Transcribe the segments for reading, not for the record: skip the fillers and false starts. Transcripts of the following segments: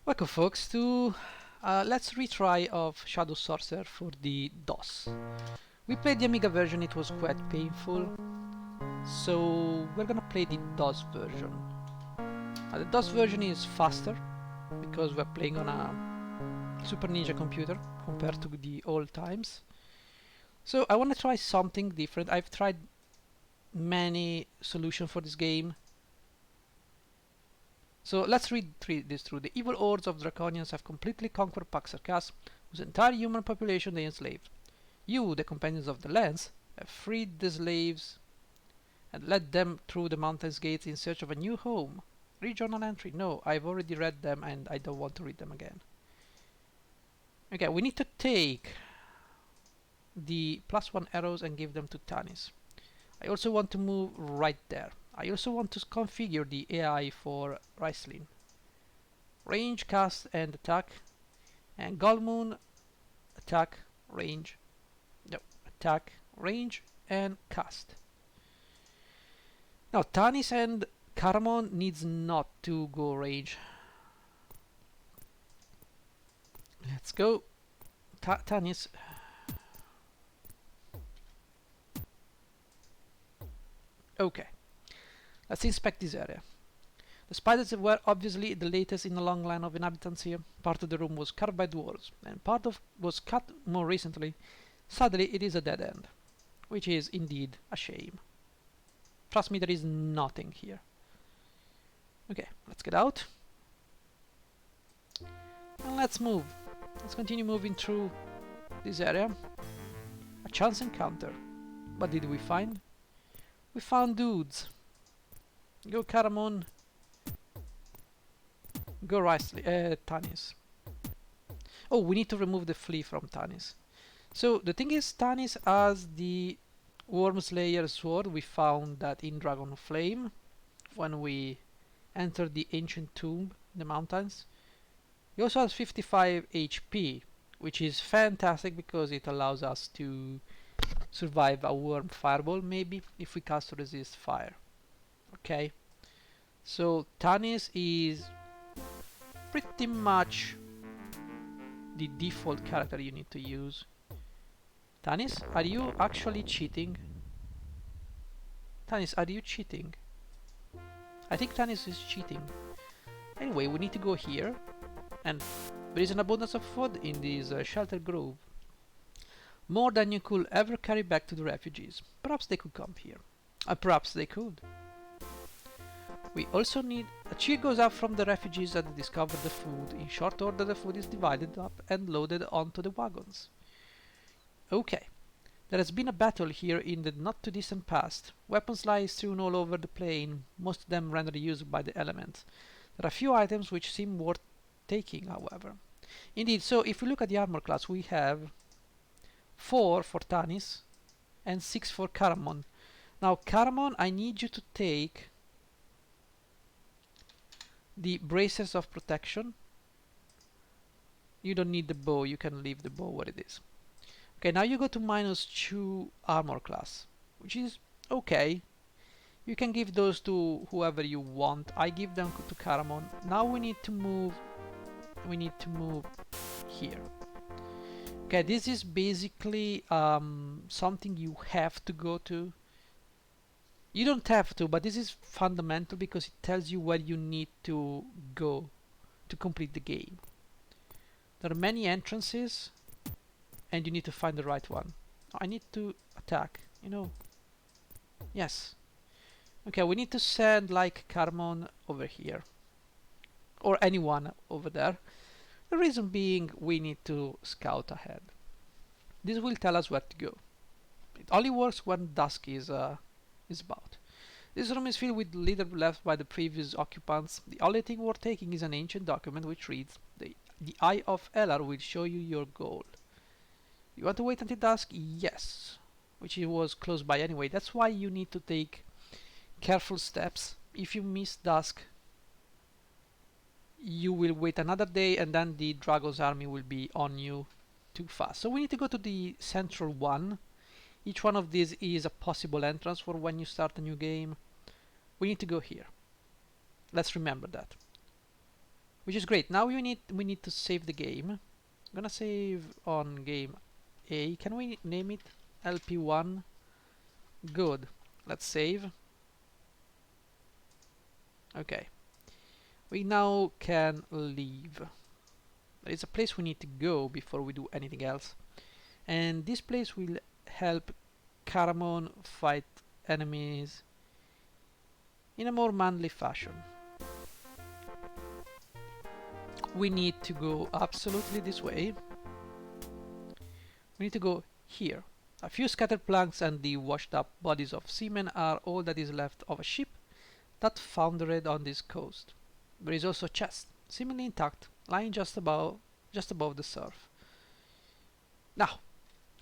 Welcome folks to let's retry of Shadow Sorcerer for the DOS. We played the Amiga version, it was quite painful, so we're gonna play the DOS version. The DOS version is faster because we're playing on a Super Ninja computer compared to the old times. So I want to try something different. I've tried many solutions for this game. So let's read this through. The evil hordes of Draconians have completely conquered Paxarkas, whose entire human population they enslaved. You, the companions of the Lance, have freed the slaves and led them through the mountain's gates in search of a new home. Read journal entry. No, I've already read them and I don't want to read them again. Okay, we need to take the +1 arrows and give them to Tanis. I also want to move right there. I also want to configure the AI for Ricelin. Range, cast, and attack. And Galmoon, attack, range, no, attack, range, and cast. Now Tanis and Caramon needs not to go range. Let's go. Tanis. Okay. Let's inspect this area. The spiders were obviously the latest in a long line of inhabitants here. Part of the room was carved by dwarves, and part of was cut more recently. Sadly, it is a dead end, which is indeed a shame. Trust me, there is nothing here. Okay, let's get out. And let's move. Let's continue moving through this area. A chance encounter. What did we find? We found dudes. Go Caramon. Go Tanis. Oh, we need to remove the flea from Tanis. So the thing is, Tanis has the Worm Slayer sword. We found that in Dragon Flame when we entered the ancient tomb in the mountains. He also has 55 HP, which is fantastic because it allows us to survive a worm fireball, maybe, if we cast resist fire. Okay, so Tanis is pretty much the default character you need to use. Tanis, are you actually cheating? Tanis, are you cheating? I think Tanis is cheating. Anyway, we need to go here, and there is an abundance of food in this shelter grove. More than you could ever carry back to the refugees. Perhaps they could come here. Perhaps they could. We also need... A cheer goes out from the refugees that discover the food. In short order, the food is divided up and loaded onto the wagons. Okay. There has been a battle here in the not-too-distant past. Weapons lie strewn all over the plain, most of them rendered usable by the elements. There are few items which seem worth taking, however. Indeed, so if we look at the armor class, we have 4 for Tanis and 6 for Caramon. Now, Caramon, I need you to take the bracers of protection. You don't need the bow, you can leave the bow where it is. Okay, now you go to -2 armor class, which is okay. You can give those to whoever you want. I give them to Caramon. Now we need to move here. Okay, this is basically something you have to go to. You don't have to, but this is fundamental because it tells you where you need to go to complete the game. There are many entrances and you need to find the right one. I need to attack, you know. Yes. Okay, we need to send like Caramon over here. Or anyone over there. The reason being we need to scout ahead. This will tell us where to go. It only works when dusk is about. This room is filled with litter left by the previous occupants. The only thing worth taking is an ancient document which reads, The Eye of Elar will show you your goal. You want to wait until dusk? Yes. Which it was close by anyway. That's why you need to take careful steps. If you miss dusk, you will wait another day and then the dragon's army will be on you too fast. So we need to go to the central one. Each one of these is a possible entrance for when you start a new game. We need to go here. Let's remember that. which is great. Now we need to save the game. I'm gonna save on game A. Can we name it LP1? Good. Let's save. Okay. We now can leave. There is a place we need to go before we do anything else. And this place will help Caramon fight enemies in a more manly fashion. We need to go absolutely this way. We need to go here. A few scattered planks and the washed up bodies of seamen are all that is left of a ship that foundered on this coast. There is also a chest, seemingly intact, lying just above the surf. Now,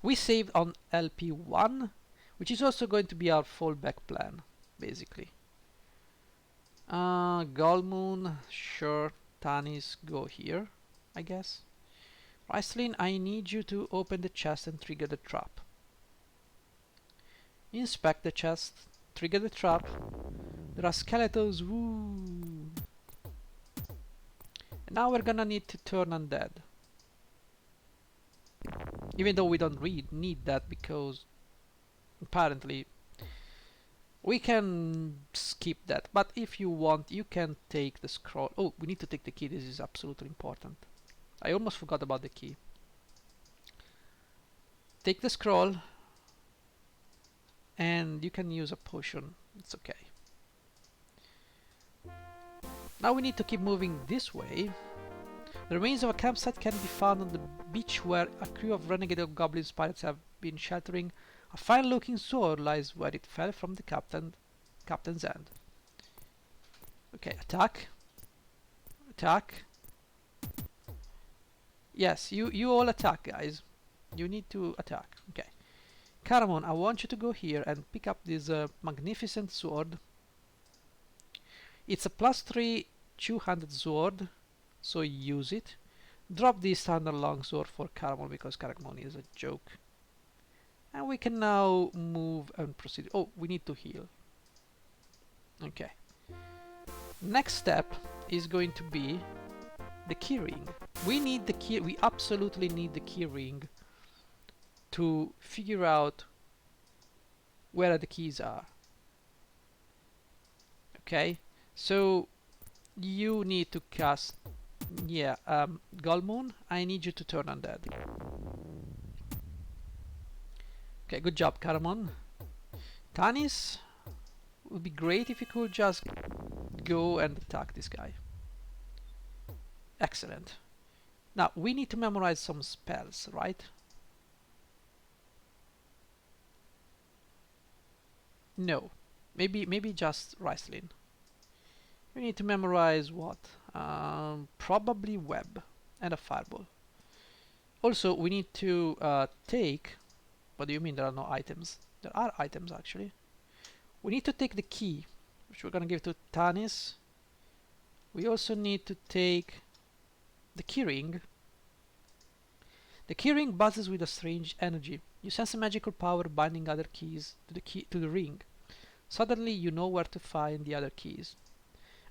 we saved on LP1, which is also going to be our fallback plan, basically. Galmoon, sure, Tanis, go here, I guess. Ryslin, I need you to open the chest and trigger the trap. Inspect the chest, trigger the trap. There are skeletons, woo! And now we're gonna need to turn undead. Even though we don't need that, because apparently we can skip that. But if you want, you can take the scroll. Oh, we need to take the key. This is absolutely important. I almost forgot about the key. Take the scroll and you can use a potion. It's okay. Now we need to keep moving this way. The remains of a campsite can be found on the beach where a crew of renegade goblins pirates have been sheltering. A fine-looking sword lies where it fell from the captain's hand. Okay, attack. Attack. Yes, you all attack, guys. You need to attack. Okay. Caramon, I want you to go here and pick up this magnificent sword. It's a +3 200 sword, so use it. Drop the standard longsword for Caramon because Caramon is a joke. And we can now move and proceed. Oh, we need to heal. Okay. Next step is going to be the key ring. We need the key. We absolutely need the key ring to figure out where the keys are. Okay. So you need to cast. Yeah, Galmoon, I need you to turn undead. Okay, good job, Caramon. Tanis, would be great if you could just go and attack this guy. Excellent. Now, we need to memorize some spells, right? No. Maybe just Ryslin. We need to memorize what? Probably web and a fireball. Also, we need to take... What do you mean there are no items? There are items, actually. We need to take the key, which we're gonna give to Tanis. We also need to take the keyring. The keyring buzzes with a strange energy. You sense a magical power binding other keys to the ring. Suddenly, you know where to find the other keys.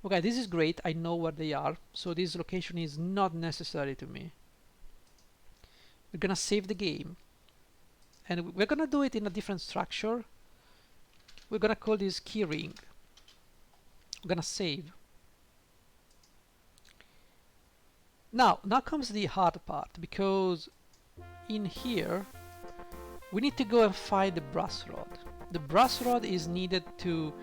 Okay, this is great. I know where they are, so this location is not necessary to me. We're gonna save the game, and we're gonna do it in a different structure. We're gonna call this keyring. We're gonna save. Now comes the hard part, because in here we need to go and find the brass rod. The brass rod is needed to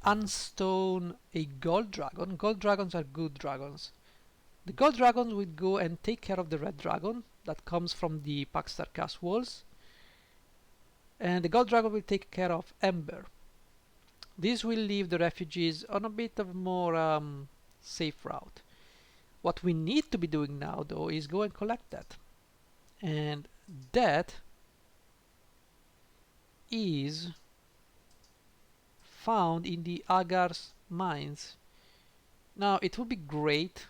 unstone a gold dragon. Gold dragons are good dragons. The gold dragons will go and take care of the red dragon that comes from the Paxtar Cast walls, and the gold dragon will take care of Ember. This will leave the refugees on a bit of more safe route. What we need to be doing now, though, is go and collect that, and that is found in the Agar's mines. Now it would be great.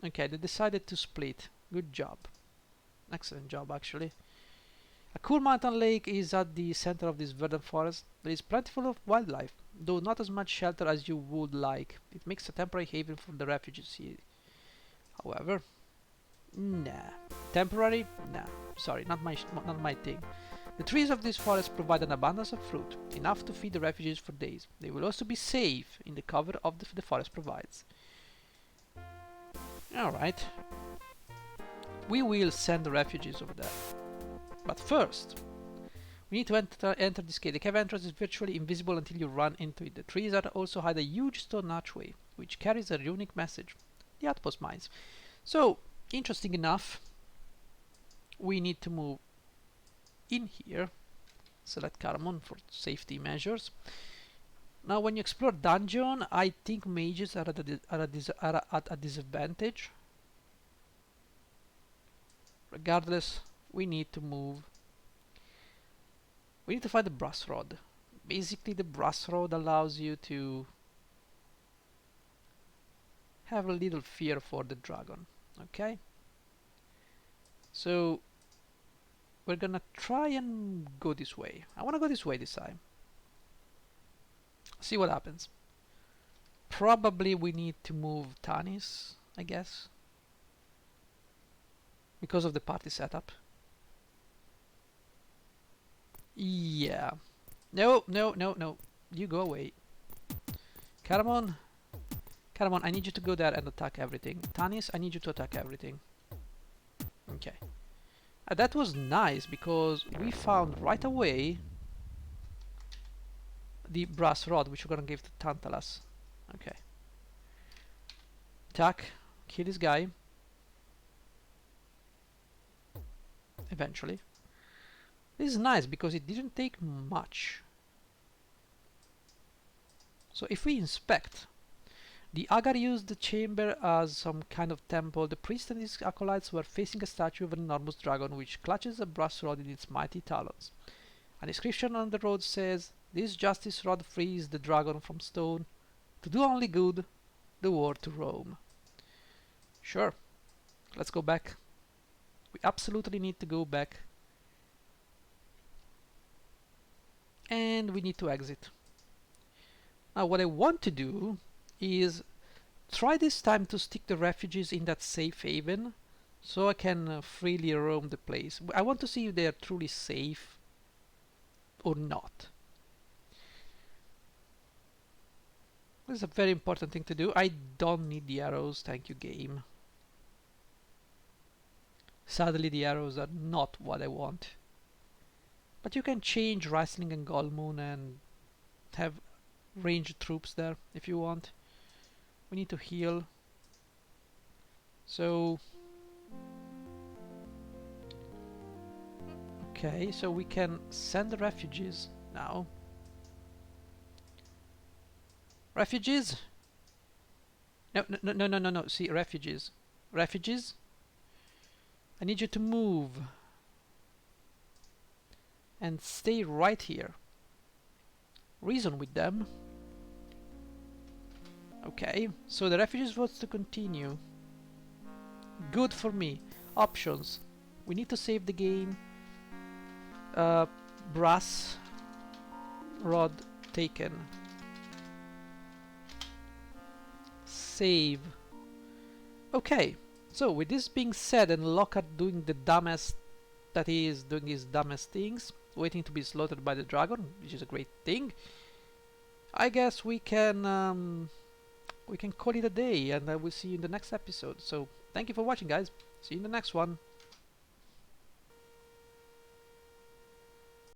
Okay, they decided to split. Good job. Excellent job, actually. A cool mountain lake is at the center of this verdant forest. There is plentiful of wildlife, though not as much shelter as you would like. It makes a temporary haven for the refugees here. However, nah. Temporary? Nah. Sorry, not my thing. The trees of this forest provide an abundance of fruit, enough to feed the refugees for days. They will also be safe in the cover of the forest provides. Alright. We will send the refugees over there. But first, we need to enter this cave. The cave entrance is virtually invisible until you run into it. The trees also hide a huge stone archway, which carries a unique message. The outpost mines. So, interesting enough, we need to move in here. Select Caramon for safety measures. Now, when you explore dungeon, I think mages are at a disadvantage. Regardless, we need to move. We need to find the brass rod. Basically, the brass rod allows you to have a little fear for the dragon. Okay? So, we're gonna try and go this way. I wanna go this way this time. See what happens. Probably we need to move Tanis, I guess. Because of the party setup. Yeah. No, no, no, no. You go away. Caramon. Caramon, I need you to go there and attack everything. Tanis, I need you to attack everything. Okay. That was nice because we found right away the brass rod which we're gonna give to Tantalus. Okay. Attack. Kill this guy. Eventually. This is nice because it didn't take much. So if we inspect, the Agar used the chamber as some kind of temple. The priest and his acolytes were facing a statue of an enormous dragon which clutches a brass rod in its mighty talons. A description on the road says, "This justice rod frees the dragon from stone, to do only good, the war to Rome." Sure, let's go back. We absolutely need to go back. And we need to exit. Now what I want to do is try this time to stick the refugees in that safe haven so I can freely roam the place. I want to see if they are truly safe or not. This is a very important thing to do. I don't need the arrows, thank you game. Sadly the arrows are not what I want. But you can change Wrestling and Golmoon and have ranged troops there if you want. We need to heal. So okay, so we can send the refugees now. Refugees? No, no, no, no, no, no. See, refugees. Refugees? I need you to move. And stay right here. Reason with them. Okay, so the refugees votes to continue. Good for me. Options. We need to save the game. Brass rod taken. Save. Okay, so with this being said and Lockhart doing the dumbest that he is doing his dumbest things, waiting to be slaughtered by the dragon, which is a great thing, I guess we can call it a day, and I will see you in the next episode. So thank you for watching, guys. See you in the next one.